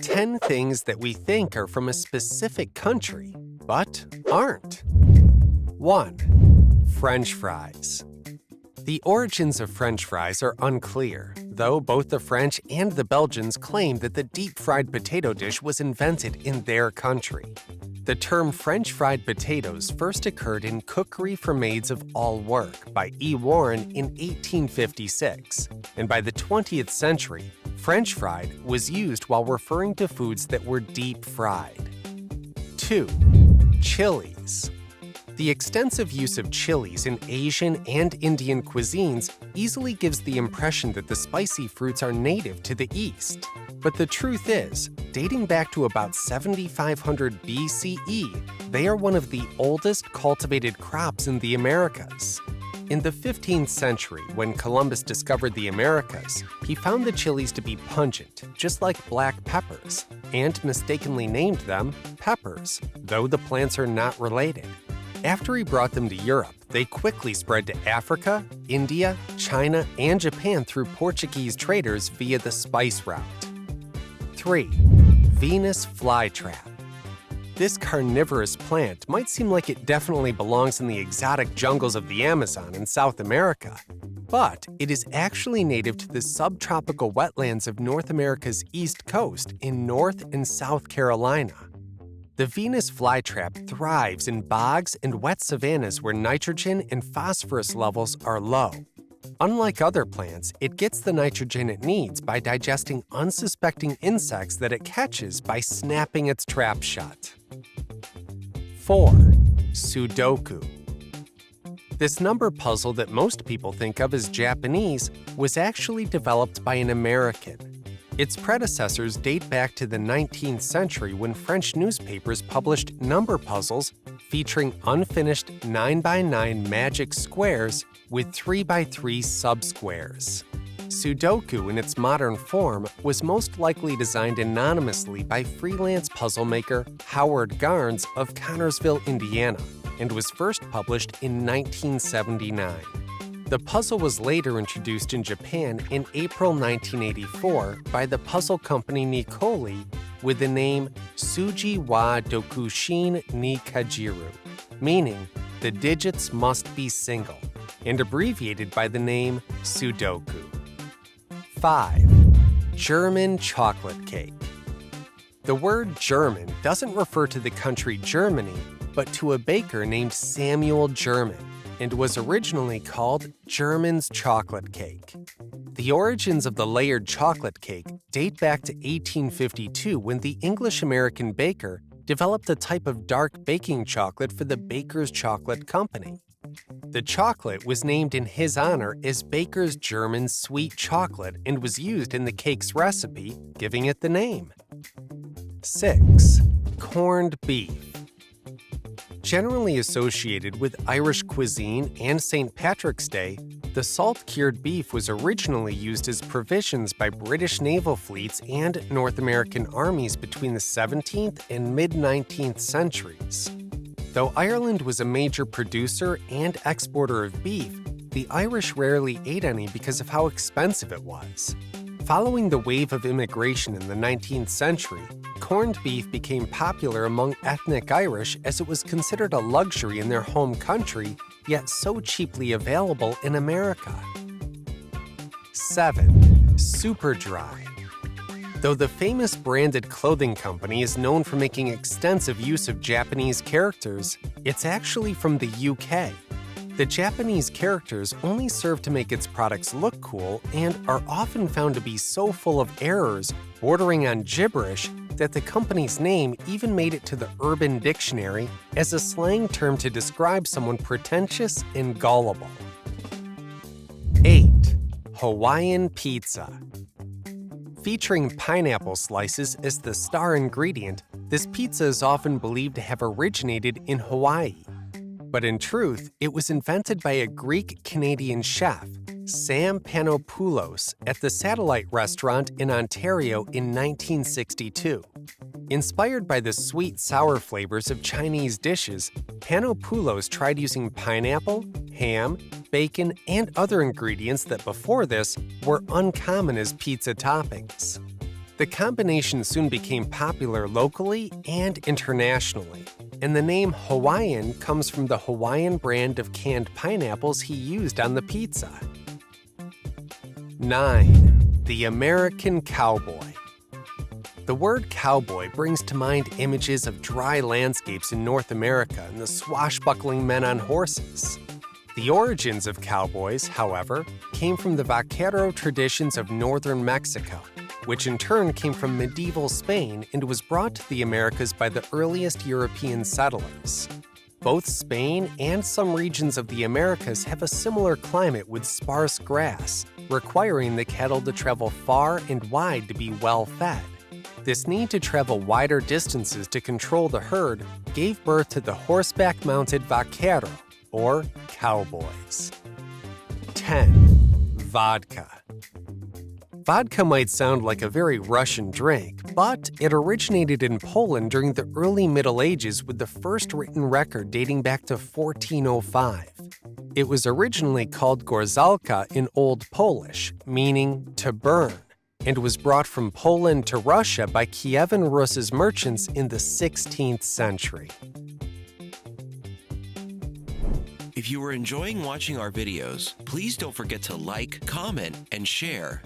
10 things that we think are from a specific country, but aren't. 1. French fries. The origins of French fries are unclear, though both the French and the Belgians claim that the deep-fried potato dish was invented in their country. The term French fried potatoes first occurred in Cookery for Maids of All Work by E. Warren in 1856, and by the 20th century, French fried was used while referring to foods that were deep-fried. 2. Chilies. The extensive use of chilies in Asian and Indian cuisines easily gives the impression that the spicy fruits are native to the East. But the truth is, dating back to about 7500 BCE, they are one of the oldest cultivated crops in the Americas. In the 15th century, when Columbus discovered the Americas, he found the chilies to be pungent, just like black peppers, and mistakenly named them peppers, though the plants are not related. After he brought them to Europe, they quickly spread to Africa, India, China, and Japan through Portuguese traders via the spice route. 3. Venus flytrap. This carnivorous plant might seem like it definitely belongs in the exotic jungles of the Amazon in South America, but it is actually native to the subtropical wetlands of North America's East Coast in North and South Carolina. The Venus flytrap thrives in bogs and wet savannas where nitrogen and phosphorus levels are low. Unlike other plants, it gets the nitrogen it needs by digesting unsuspecting insects that it catches by snapping its trap shut. 4. Pseudocoup. This number puzzle that most people think of as Japanese was actually developed by an American. Its predecessors date back to the 19th century when French newspapers published number puzzles featuring unfinished 9x9 magic squares with 3x3 subsquares. Pseudocoup in its modern form was most likely designed anonymously by freelance puzzle maker Howard Garnes of Connorsville, Indiana, and was first published in 1979. The puzzle was later introduced in Japan in April 1984 by the puzzle company Nikoli with the name Suji wa Dokushin ni Kajiru, meaning the digits must be single, and abbreviated by the name Pseudocoup. 5. German chocolate cake. The word German doesn't refer to the country Germany, but to a baker named Samuel German, and was originally called German's chocolate cake. The origins of the layered chocolate cake date back to 1852 when the English-American baker developed a type of dark baking chocolate for the Baker's Chocolate Company. The chocolate was named in his honor as Baker's German sweet chocolate and was used in the cake's recipe, giving it the name. 6. Corned beef. Generally associated with Irish cuisine and St. Patrick's Day, the salt-cured beef was originally used as provisions by British naval fleets and North American armies between the 17th and mid-19th centuries. Though Ireland was a major producer and exporter of beef, the Irish rarely ate any because of how expensive it was. Following the wave of immigration in the 19th century, corned beef became popular among ethnic Irish as it was considered a luxury in their home country, yet so cheaply available in America. 7. Superdry. Though the famous branded clothing company is known for making extensive use of Japanese characters, it's actually from the UK. The Japanese characters only serve to make its products look cool and are often found to be so full of errors, bordering on gibberish, that the company's name even made it to the Urban Dictionary as a slang term to describe someone pretentious and gullible. 8. Hawaiian Pizza. Featuring pineapple slices as the star ingredient, this pizza is often believed to have originated in Hawaii. But in truth, it was invented by a Greek-Canadian chef, Sam Panopoulos, at the Satellite Restaurant in Ontario in 1962. Inspired by the sweet-sour flavors of Chinese dishes, Panopoulos tried using pineapple, ham, bacon, and other ingredients that before this were uncommon as pizza toppings. The combination soon became popular locally and internationally, and the name Hawaiian comes from the Hawaiian brand of canned pineapples he used on the pizza. 9. The American Cowboy. The word cowboy brings to mind images of dry landscapes in North America and the swashbuckling men on horses. The origins of cowboys, however, came from the vaquero traditions of northern Mexico, which in turn came from medieval Spain and was brought to the Americas by the earliest European settlers. Both Spain and some regions of the Americas have a similar climate with sparse grass, requiring the cattle to travel far and wide to be well fed. This need to travel wider distances to control the herd gave birth to the horseback-mounted vaquero, or cowboys. 10. Vodka. Vodka might sound like a very Russian drink, but it originated in Poland during the early Middle Ages with the first written record dating back to 1405. It was originally called gorzalka in Old Polish, meaning to burn, and was brought from Poland to Russia by Kievan Rus' merchants in the 16th century. If you are enjoying watching our videos, please don't forget to like, comment, and share.